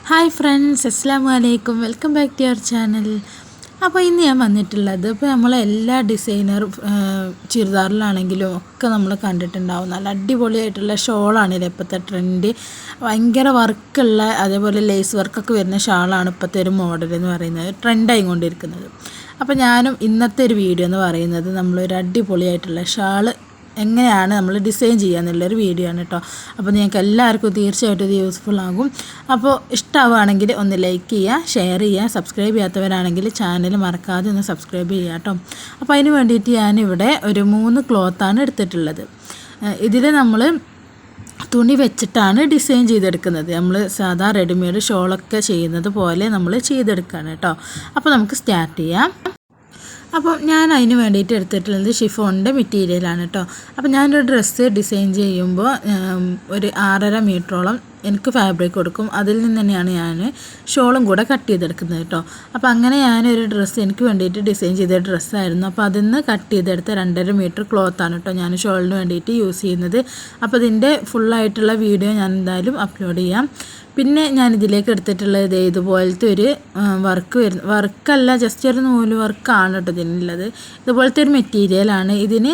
Hi friends, അസ്സലാമു അലൈക്കും. Welcome back to your channel. അപ്പോൾ ഇന്ന് ഞാൻ വന്നിട്ടുള്ളത് ഇപ്പോൾ നമ്മളെല്ലാ ഡിസൈനർ ചുരിദാറിലാണെങ്കിലും ഒക്കെ നമ്മൾ കണ്ടിട്ടുണ്ടാവും. നല്ല അടിപൊളിയായിട്ടുള്ള ഷോളാണില്ലേ ഇപ്പോഴത്തെ ട്രെൻഡ്. ഭയങ്കര വർക്കുള്ള അതേപോലെ ലേസ് വർക്കൊക്കെ വരുന്ന ഷാളാണ് ഇപ്പോഴത്തെ ഒരു മോഡൽ എന്ന് പറയുന്നത്, ട്രെൻഡായി കൊണ്ടിരിക്കുന്നത്. അപ്പോൾ ഞാനും ഇന്നത്തെ ഒരു വീഡിയോ എന്ന് പറയുന്നത് നമ്മളൊരു അടിപൊളിയായിട്ടുള്ള ഷാള് എങ്ങനെയാണ് നമ്മൾ ഡിസൈൻ ചെയ്യുക എന്നുള്ളൊരു വീഡിയോ ആണ് കേട്ടോ. അപ്പോൾ നിങ്ങൾക്ക് എല്ലാവർക്കും തീർച്ചയായിട്ടും ഇത് യൂസ്ഫുൾ ആകും. അപ്പോൾ ഇഷ്ടമാവുകയാണെങ്കിൽ ഒന്ന് ലൈക്ക് ചെയ്യുക, ഷെയർ ചെയ്യുക, സബ്സ്ക്രൈബ് ചെയ്യാത്തവരാണെങ്കിൽ ചാനൽ മറക്കാതെ ഒന്ന് സബ്സ്ക്രൈബ് ചെയ്യുക കേട്ടോ. അപ്പോൾ അതിന് വേണ്ടിയിട്ട് ഞാനിവിടെ ഒരു 3 ക്ലോത്താണ് എടുത്തിട്ടുള്ളത്. ഇതിൽ നമ്മൾ തുണി വെച്ചിട്ടാണ് ഡിസൈൻ ചെയ്തെടുക്കുന്നത്. നമ്മൾ സാധാ റെഡിമെയ്ഡ് ഷോളൊക്കെ ചെയ്യുന്നത് പോലെ നമ്മൾ ചെയ്തെടുക്കുകയാണ് കേട്ടോ. അപ്പോൾ നമുക്ക് സ്റ്റാർട്ട് ചെയ്യാം. അപ്പോൾ ഞാൻ അതിന് വേണ്ടിയിട്ട് എടുത്തിട്ടുള്ളത് ഷിഫോണിൻ്റെ മെറ്റീരിയലാണ് കേട്ടോ. അപ്പോൾ ഞാനൊരു ഡ്രസ്സ് ഡിസൈൻ ചെയ്യുമ്പോൾ ഒരു 6.5 മീറ്ററോളം എനിക്ക് ഫാബ്രിക് കൊടുക്കും. അതിൽ നിന്ന് തന്നെയാണ് ഞാൻ ഷോളും കൂടെ കട്ട് ചെയ്തെടുക്കുന്നത് കേട്ടോ. അപ്പോൾ അങ്ങനെ ഞാനൊരു ഡ്രസ്സ് എനിക്ക് വേണ്ടിയിട്ട് ഡിസൈൻ ചെയ്ത ഡ്രസ്സായിരുന്നു. അപ്പോൾ അതിൽ നിന്ന് കട്ട് ചെയ്തെടുത്ത 2.5 മീറ്റർ ക്ലോത്താണ് കേട്ടോ ഞാൻ ഷോളിന് വേണ്ടിയിട്ട് യൂസ് ചെയ്യുന്നത്. അപ്പോൾ ഇതിൻ്റെ ഫുള്ളായിട്ടുള്ള വീഡിയോ ഞാൻ എന്തായാലും അപ്ലോഡ് ചെയ്യാം. പിന്നെ ഞാൻ ഇതിലേക്ക് എടുത്തിട്ടുള്ളത് ഇതുപോലത്തെ ഒരു വർക്കല്ല, ജസ്റ്റ് ഒരു നൂല് വർക്കാണ് കേട്ടോ ഇതിനുള്ളത്. ഇതുപോലത്തെ ഒരു മെറ്റീരിയലാണ്. ഇതിന്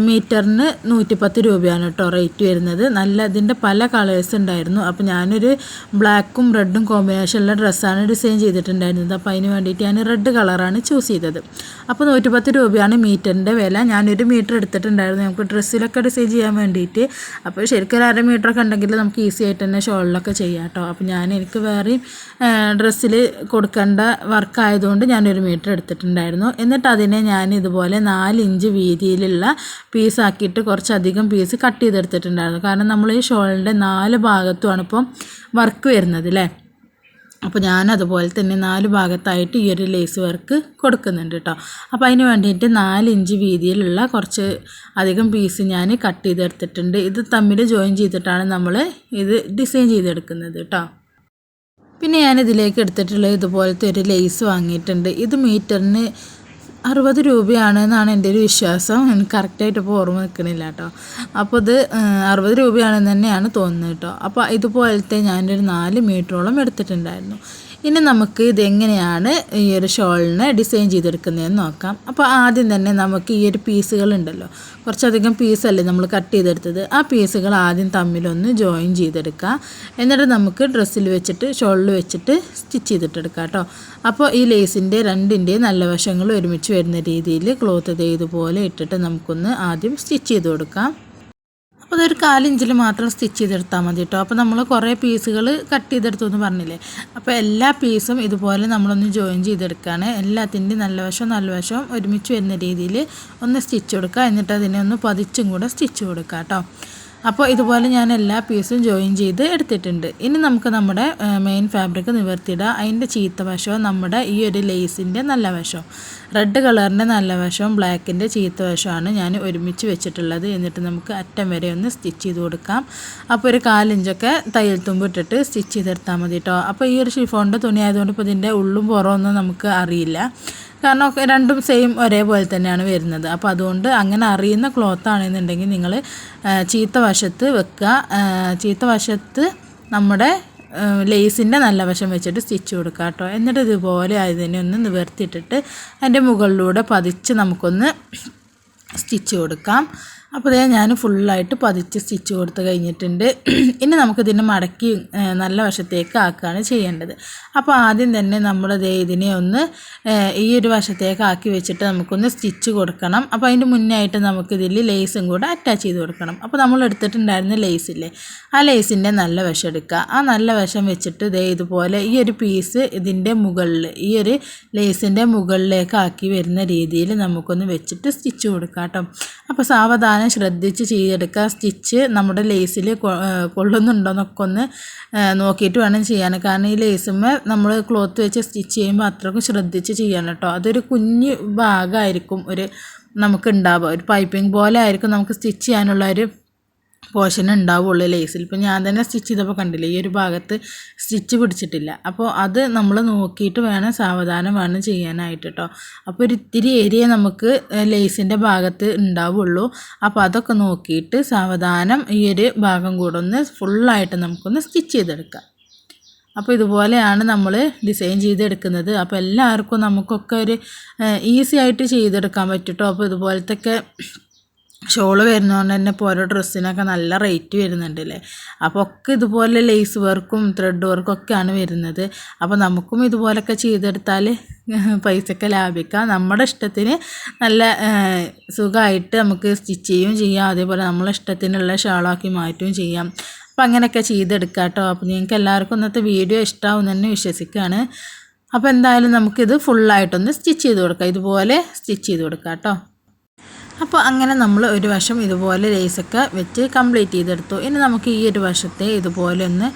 മീറ്ററിന് 110 രൂപയാണ് കേട്ടോ റേറ്റ് വരുന്നത്. ഇതിൻ്റെ പല കളേഴ്സ് ഉണ്ടായിരുന്നു. അപ്പോൾ ഞാനൊരു ബ്ലാക്കും റെഡും കോമ്പിനേഷനുള്ള ഡ്രസ്സാണ് ഡിസൈൻ ചെയ്തിട്ടുണ്ടായിരുന്നത്. അപ്പോൾ അതിന് വേണ്ടിയിട്ട് ഞാൻ റെഡ് കളറാണ് ചൂസ് ചെയ്തത്. അപ്പോൾ 110 രൂപയാണ് മീറ്ററിൻ്റെ വില. ഞാനൊരു മീറ്റർ എടുത്തിട്ടുണ്ടായിരുന്നു നമുക്ക് ഡ്രസ്സിലൊക്കെ ഡിസൈൻ ചെയ്യാൻ വേണ്ടിയിട്ട്. അപ്പോൾ ശരിക്കും ഒരു 1/2 മീറ്ററൊക്കെ ഉണ്ടെങ്കിൽ നമുക്ക് ഈസി ആയിട്ട് തന്നെ ഷോളിലൊക്കെ ചെയ്യാം കേട്ടോ. അപ്പോൾ എനിക്ക് വേറെയും ഡ്രസ്സിൽ കൊടുക്കേണ്ട വർക്കായതുകൊണ്ട് ഞാനൊരു മീറ്റർ എടുത്തിട്ടുണ്ടായിരുന്നു. എന്നിട്ട് അതിനെ ഞാൻ ഇതുപോലെ 4 ഇഞ്ച് വീതിയിലുള്ള പീസാക്കിയിട്ട് കുറച്ചധികം പീസ് കട്ട് ചെയ്തെടുത്തിട്ടുണ്ടായിരുന്നു. കാരണം നമ്മൾ ഈ ഷോളിൻ്റെ 4 ഭാഗത്തുമാണ് ഇപ്പം വർക്ക് വരുന്നത് അല്ലേ. അപ്പോൾ ഞാനതുപോലെ തന്നെ 4 ഭാഗത്തായിട്ട് ഈ ഒരു ലേസ് വർക്ക് കൊടുക്കുന്നുണ്ട് കേട്ടോ. അപ്പോൾ അതിന് വേണ്ടിയിട്ട് 4 ഇഞ്ച് വീതിയിലുള്ള കുറച്ച് അധികം പീസ് ഞാൻ കട്ട് ചെയ്തെടുത്തിട്ടുണ്ട്. ഇത് തമ്മിൽ ജോയിൻ ചെയ്തിട്ടാണ് നമ്മൾ ഇത് ഡിസൈൻ ചെയ്തെടുക്കുന്നത് കേട്ടോ. പിന്നെ ഞാനിതിലേക്ക് എടുത്തിട്ടുള്ളത് ഇതുപോലത്തെ ഒരു ലേസ് വാങ്ങിയിട്ടുണ്ട്. ഇത് മീറ്ററിന് 60 രൂപയാണെന്നാണ് എൻ്റെ ഒരു വിശ്വാസം. എനിക്ക് കറക്റ്റായിട്ട് ഇപ്പോൾ ഓർമ്മ നിൽക്കണില്ല കേട്ടോ. അപ്പോൾ ഇത് 60 രൂപയാണെന്ന് തന്നെയാണ് തോന്നുന്നത് കേട്ടോ. അപ്പോൾ ഇതുപോലത്തെ ഞാനൊരു 4 മീറ്ററോളം എടുത്തിട്ടുണ്ടായിരുന്നു. ഇനി നമുക്ക് ഇതെങ്ങനെയാണ് ഈ ഒരു ഷോളിനെ ഡിസൈൻ ചെയ്തെടുക്കുന്നതെന്ന് നോക്കാം. അപ്പോൾ ആദ്യം തന്നെ നമുക്ക് ഈ ഒരു പീസുകളുണ്ടല്ലോ, കുറച്ചധികം പീസല്ലേ നമ്മൾ കട്ട് ചെയ്തെടുത്തത്, ആ പീസുകൾ ആദ്യം തമ്മിലൊന്ന് ജോയിൻ ചെയ്തെടുക്കുക. എന്നിട്ട് നമുക്ക് ഡ്രസ്സിൽ വെച്ചിട്ട് ഷോളിൽ വെച്ചിട്ട് സ്റ്റിച്ച് ചെയ്തിട്ടെടുക്കാം കേട്ടോ. അപ്പോൾ ഈ ലേസിൻ്റെ രണ്ടിൻ്റെയും നല്ല വശങ്ങൾ ഒരുമിച്ച് വരുന്ന രീതിയിൽ ക്ലോത്ത് ഇതുപോലെ ഇട്ടിട്ട് നമുക്കൊന്ന് ആദ്യം സ്റ്റിച്ച് ചെയ്ത് കൊടുക്കാം. അപ്പോൾ അതൊരു 4 ഇഞ്ചിൽ മാത്രം സ്റ്റിച്ച് ചെയ്തെടുത്താൽ മതി കേട്ടോ. അപ്പോൾ നമ്മൾ കുറേ പീസുകൾ കട്ട് ചെയ്തെടുത്തു എന്ന് പറഞ്ഞില്ലേ. അപ്പോൾ എല്ലാ പീസും ഇതുപോലെ നമ്മളൊന്ന് ജോയിൻ ചെയ്തെടുക്കുകയാണ്. എല്ലാത്തിൻ്റെയും നല്ല വശവും ഒരുമിച്ച് വരുന്ന രീതിയിൽ ഒന്ന് സ്റ്റിച്ച് കൊടുക്കുക. എന്നിട്ട് അതിനെ ഒന്ന് പതിച്ചും കൂടെ സ്റ്റിച്ച് കൊടുക്കുക കേട്ടോ. അപ്പോൾ ഇതുപോലെ ഞാൻ എല്ലാ പീസും ജോയിൻ ചെയ്ത് എടുത്തിട്ടുണ്ട്. ഇനി നമുക്ക് നമ്മുടെ മെയിൻ ഫാബ്രിക് നിവർത്തിയിടുക. അതിൻ്റെ ചീത്ത വശവും നമ്മുടെ ഈ ഒരു ലേസിൻ്റെ നല്ല വശവും, റെഡ് കളറിൻ്റെ നല്ല വശവും ബ്ലാക്കിൻ്റെ ചീത്ത വശമാണ് ഞാൻ ഒരുമിച്ച് വെച്ചിട്ടുള്ളത്. എന്നിട്ട് നമുക്ക് അറ്റം വരെ ഒന്ന് സ്റ്റിച്ച് ചെയ്ത് കൊടുക്കാം. അപ്പോൾ ഒരു 4 ഇഞ്ചൊക്കെ തയ്യൽ തുമ്പ് ഇട്ടിട്ട് സ്റ്റിച്ച് ചെയ്തെടുത്താൽ മതി കേട്ടോ. അപ്പോൾ ഈ ഒരു ഷിഫോണിൻ്റെ തുണി ആയതുകൊണ്ട് ഇപ്പോൾ ഇതിൻ്റെ ഉള്ളും പുറമൊന്നും നമുക്ക് അറിയില്ല. കാരണം രണ്ടും സെയിം ഒരേപോലെ തന്നെയാണ് വരുന്നത്. അപ്പോൾ അതുകൊണ്ട് അങ്ങനെ അറിയുന്ന ക്ലോത്ത് ആണെന്നുണ്ടെങ്കിൽ നിങ്ങൾ ചീത്ത വശത്ത് വെക്കുക. ചീത്ത വശത്ത് നമ്മുടെ ലേസിൻ്റെ നല്ല വശം വെച്ചിട്ട് സ്റ്റിച്ച് കൊടുക്കുക കേട്ടോ. എന്നിട്ട് ഇതുപോലെ അതിനെ ഒന്ന് നിവർത്തിയിട്ടിട്ട് അതിൻ്റെ മുകളിലൂടെ പതിച്ച് നമുക്കൊന്ന് സ്റ്റിച്ച് കൊടുക്കാം. അപ്പോൾ ഞാൻ ഫുള്ളായിട്ട് പതിച്ച് സ്റ്റിച്ച് കൊടുത്ത് കഴിഞ്ഞിട്ടുണ്ട്. ഇനി നമുക്കിതിനെ മടക്കി നല്ല വശത്തേക്ക് ആക്കുകയാണ് ചെയ്യേണ്ടത്. അപ്പോൾ ആദ്യം തന്നെ നമ്മൾ ഇതിനെ ഒന്ന് ഈ ഒരു വശത്തേക്ക് ആക്കി വെച്ചിട്ട് നമുക്കൊന്ന് സ്റ്റിച്ച് കൊടുക്കണം. അപ്പോൾ അതിൻ്റെ മുന്നേ ആയിട്ട് നമുക്കിതിൽ ലേസും കൂടെ അറ്റാച്ച് ചെയ്ത് കൊടുക്കണം. അപ്പോൾ നമ്മൾ എടുത്തിട്ടുണ്ടായിരുന്ന ലേസില്ലേ, ആ ലേസിൻ്റെ നല്ല വശം എടുക്കുക. ആ നല്ല വശം വെച്ചിട്ട് ഇതുപോലെ ഈ ഒരു പീസ് ഇതിൻ്റെ മുകളിൽ, ഈ ഒരു ലേസിൻ്റെ മുകളിലേക്ക് ആക്കി വരുന്ന രീതിയിൽ നമുക്കൊന്ന് വെച്ചിട്ട് സ്റ്റിച്ച് കൊടുക്കാം കേട്ടോ. അപ്പോൾ സാവധാനം ശ്രദ്ധിച്ച് ചെയ്തെടുക്കുക. സ്റ്റിച്ച് നമ്മുടെ ലേസിൽ കൊള്ളുന്നുണ്ടോയെന്നൊക്കെ ഒന്ന് നോക്കിയിട്ട് വേണം ചെയ്യാൻ. കാരണം ഈ ലേസുമ്മേ നമ്മൾ ക്ലോത്ത് വെച്ച് സ്റ്റിച്ച് ചെയ്യുമ്പോൾ അത്രക്കും ശ്രദ്ധിച്ച് ചെയ്യാൻ കേട്ടോ. അതൊരു കുഞ്ഞു ഭാഗമായിരിക്കും നമുക്ക് ഉണ്ടാവുക, ഒരു പൈപ്പിംഗ് പോലെ ആയിരിക്കും നമുക്ക് സ്റ്റിച്ച് ചെയ്യാനുള്ള ഒരു പോർഷൻ ഉണ്ടാവുള്ളൂ ലേസിൽ. ഇപ്പോൾ ഞാൻ തന്നെ സ്റ്റിച്ച് ചെയ്തപ്പോൾ കണ്ടില്ലേ, ഈ ഒരു ഭാഗത്ത് സ്റ്റിച്ച് പിടിച്ചിട്ടില്ല. അപ്പോൾ അത് നമ്മൾ നോക്കിയിട്ട് വേണം, സാവധാനം വേണം ചെയ്യാനായിട്ട് കേട്ടോ. അപ്പോൾ ഒരു ഇത്തിരി ഏരിയ നമുക്ക് ലേസിൻ്റെ ഭാഗത്ത് ഉണ്ടാവുള്ളൂ. അപ്പോൾ അതൊക്കെ നോക്കിയിട്ട് സാവധാനം ഈ ഒരു ഭാഗം കൂടെ ഒന്ന് ഫുള്ളായിട്ട് നമുക്കൊന്ന് സ്റ്റിച്ച് ചെയ്തെടുക്കാം. അപ്പോൾ ഇതുപോലെയാണ് നമ്മൾ ഡിസൈൻ ചെയ്തെടുക്കുന്നത്. അപ്പോൾ എല്ലാവർക്കും നമുക്കൊക്കെ ഒരു ഈസി ആയിട്ട് ചെയ്തെടുക്കാൻ പറ്റും കേട്ടോ. അപ്പോൾ ഇതുപോലത്തെയൊക്കെ ഷോള് വരുന്നതുകൊണ്ട് തന്നെ ഇപ്പോൾ ഓരോ ഡ്രസ്സിനൊക്കെ നല്ല റേറ്റ് വരുന്നുണ്ടല്ലേ. അപ്പോൾ ഒക്കെ ഇതുപോലെ ലേസ് വർക്കും ത്രെഡ് വർക്കും ഒക്കെയാണ് വരുന്നത്. അപ്പോൾ നമുക്കും ഇതുപോലൊക്കെ ചെയ്തെടുത്താൽ പൈസയൊക്കെ ലാഭിക്കാം. നമ്മുടെ ഇഷ്ടത്തിന് നല്ല സുഖമായിട്ട് നമുക്ക് സ്റ്റിച്ച് ചെയ്യുകയും ചെയ്യാം. അതേപോലെ നമ്മളെ ഇഷ്ടത്തിനുള്ള ഷാളാക്കി മാറ്റുകയും ചെയ്യാം. അപ്പോൾ അങ്ങനെയൊക്കെ ചെയ്തെടുക്കാം കേട്ടോ. അപ്പോൾ നിങ്ങൾക്ക് എല്ലാവർക്കും ഇന്നത്തെ വീഡിയോ ഇഷ്ടമാവും തന്നെ വിശ്വസിക്കുകയാണ്. അപ്പോൾ എന്തായാലും നമുക്കിത് ഫുള്ളായിട്ടൊന്ന് സ്റ്റിച്ച് ചെയ്ത് കൊടുക്കാം. ഇതുപോലെ സ്റ്റിച്ച് ചെയ്ത് കൊടുക്കാം കേട്ടോ. അപ്പോൾ അങ്ങനെ നമ്മൾ ഒരു വശം ഇതുപോലെ ലേസൊക്കെ വെച്ച് കംപ്ലീറ്റ് ചെയ്തെടുത്തു. ഇനി നമുക്ക് ഈ ഒരു വശത്തെ ഇതുപോലെ ഒന്ന്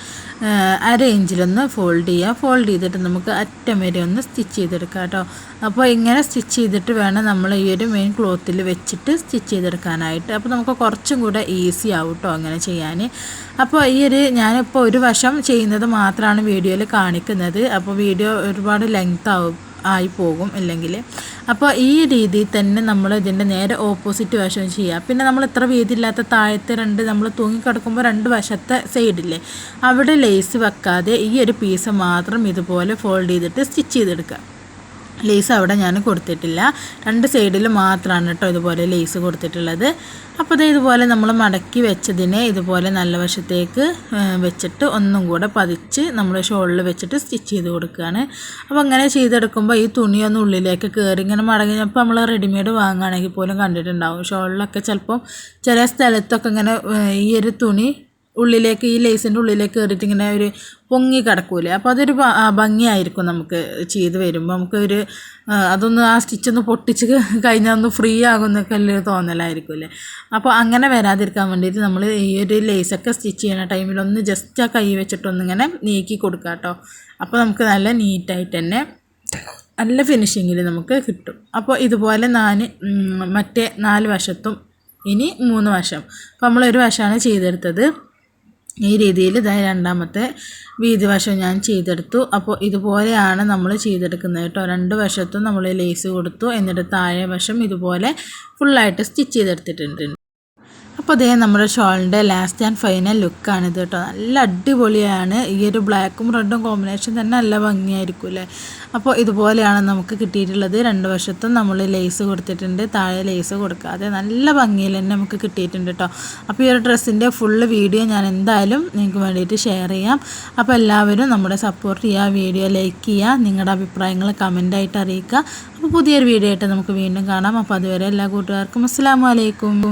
അര ഇഞ്ചിലൊന്ന് ഫോൾഡ് ചെയ്യുക. ഫോൾഡ് ചെയ്തിട്ട് നമുക്ക് അറ്റം വരെ ഒന്ന് സ്റ്റിച്ച് ചെയ്തെടുക്കാം കേട്ടോ. അപ്പോൾ ഇങ്ങനെ സ്റ്റിച്ച് ചെയ്തിട്ട് വേണം നമ്മൾ ഈ ഒരു മെയിൻ ക്ലോത്തിൽ വെച്ചിട്ട് സ്റ്റിച്ച് ചെയ്തെടുക്കാനായിട്ട്. അപ്പോൾ നമുക്ക് കുറച്ചും കൂടെ ഈസി ആവും കേട്ടോ അങ്ങനെ ചെയ്യാൻ. അപ്പോൾ ഞാനിപ്പോൾ ഒരു വശം ചെയ്യുന്നത് മാത്രമാണ് വീഡിയോയിൽ കാണിക്കുന്നത്. അപ്പോൾ വീഡിയോ ഒരുപാട് ലെങ്ത് ആയി പോകും അല്ലെങ്കിൽ. അപ്പോൾ ഈ രീതിയിൽ തന്നെ നമ്മൾ ഇതിൻ്റെ നേരെ ഓപ്പോസിറ്റ് വശം ചെയ്യുക. പിന്നെ നമ്മൾ ഇത്ര വീതിയില്ലാത്ത താഴത്തെ നമ്മൾ തൂങ്ങിക്കിടക്കുമ്പോൾ 2 വശത്തെ സൈഡില്ലേ അവിടെ ലേസ് വെക്കാതെ ഈ ഒരു പീസ് മാത്രം ഇതുപോലെ ഫോൾഡ് ചെയ്തിട്ട് സ്റ്റിച്ച് ചെയ്തെടുക്കുക. ലേസ് അവിടെ ഞാൻ കൊടുത്തിട്ടില്ല, 2 സൈഡിൽ മാത്രമാണ് കേട്ടോ ഇതുപോലെ ലേസ് കൊടുത്തിട്ടുള്ളത്. അപ്പോൾ ഇതുപോലെ നമ്മൾ മടക്കി വെച്ചതിനെ ഇതുപോലെ നല്ല വശത്തേക്ക് വെച്ചിട്ട് ഒന്നും കൂടെ പതിച്ച് നമ്മൾ ഷോളിൽ വെച്ചിട്ട് സ്റ്റിച്ച് ചെയ്ത് കൊടുക്കുകയാണ്. അപ്പോൾ അങ്ങനെ ചെയ്തെടുക്കുമ്പോൾ ഈ തുണിയൊന്നും ഉള്ളിലേക്ക് കയറി ഇങ്ങനെ മടങ്ങിയപ്പോൾ നമ്മൾ റെഡിമെയ്ഡ് വാങ്ങുകയാണെങ്കിൽ പോലും കണ്ടിട്ടുണ്ടാവും ഷോളിലൊക്കെ ചിലപ്പം ചില സ്ഥലത്തൊക്കെ ഇങ്ങനെ ഈ ഒരു തുണി ഉള്ളിലേക്ക് ഈ ലേസിൻ്റെ ഉള്ളിലേക്ക് കയറിയിട്ട് ഇങ്ങനെ ഒരു പൊങ്ങി കിടക്കൂലേ. അപ്പോൾ അതൊരു ഭംഗിയായിരിക്കും നമുക്ക് ചെയ്ത് വരുമ്പോൾ. നമുക്കൊരു അതൊന്ന് ആ സ്റ്റിച്ചൊന്ന് പൊട്ടിച്ച് കഴിഞ്ഞാൽ ഒന്ന് ഫ്രീ ആകുന്നൊക്കെ ഒരു തോന്നലായിരിക്കുമല്ലേ. അപ്പോൾ അങ്ങനെ വരാതിരിക്കാൻ വേണ്ടിയിട്ട് നമ്മൾ ഈ ഒരു ലേസൊക്കെ സ്റ്റിച്ച് ചെയ്യുന്ന ടൈമിൽ ഒന്ന് ജസ്റ്റ് ആ കൈ വെച്ചിട്ടൊന്നിങ്ങനെ നീക്കി കൊടുക്കുക കേട്ടോ. അപ്പോൾ നമുക്ക് നല്ല നീറ്റായിട്ട് തന്നെ നല്ല ഫിനിഷിങ്ങിൽ നമുക്ക് കിട്ടും. അപ്പോൾ ഇതുപോലെ മറ്റേ 4 വശത്തും ഇനി 3 വശം. അപ്പോൾ നമ്മൾ ഒരു വശമാണ് ചെയ്തെടുത്തത്. ഈ രീതിയിൽ രണ്ടാമത്തെ വീതി വശം ഞാൻ ചെയ്തെടുത്തു. അപ്പോൾ ഇതുപോലെയാണ് നമ്മൾ ചെയ്തെടുക്കുന്നത് കേട്ടോ. 2 വശത്തും നമ്മൾ ലേസ് കൊടുത്തു. എന്നിട്ട് താഴെ വശം ഇതുപോലെ ഫുള്ളായിട്ട് സ്റ്റിച്ച് ചെയ്തെടുത്തിട്ടുണ്ട്. അപ്പോൾ നമ്മുടെ ഷോളിൻ്റെ ലാസ്റ്റ് ആൻഡ് ഫൈനൽ ലുക്കാണിത് കേട്ടോ. നല്ല അടിപൊളിയാണ്. ഈ ഒരു ബ്ലാക്കും റെഡും കോമ്പിനേഷൻ തന്നെ നല്ല ഭംഗിയായിരിക്കും അല്ലേ. അപ്പോൾ ഇതുപോലെയാണ് നമുക്ക് കിട്ടിയിട്ടുള്ളത്. 2 വശത്തും നമ്മൾ ലേസ് കൊടുത്തിട്ടുണ്ട്, താഴെ ലേസ് കൊടുക്കാതെ നല്ല ഭംഗിയിൽ തന്നെ നമുക്ക് കിട്ടിയിട്ടുണ്ട് കേട്ടോ. അപ്പോൾ ഈ ഒരു ഡ്രസ്സിൻ്റെ ഫുള്ള് വീഡിയോ ഞാൻ എന്തായാലും നിങ്ങൾക്ക് വേണ്ടിയിട്ട് ഷെയർ ചെയ്യാം. അപ്പോൾ എല്ലാവരും നമ്മുടെ സപ്പോർട്ട് ചെയ്യുക, വീഡിയോ ലൈക്ക് ചെയ്യുക, നിങ്ങളുടെ അഭിപ്രായങ്ങൾ കമൻ്റായിട്ട് അറിയിക്കുക. അപ്പോൾ പുതിയൊരു വീഡിയോ ആയിട്ട് നമുക്ക് വീണ്ടും കാണാം. അപ്പോൾ അതുവരെ എല്ലാ കൂട്ടുകാർക്കും അസ്സലാമു അലൈക്കും.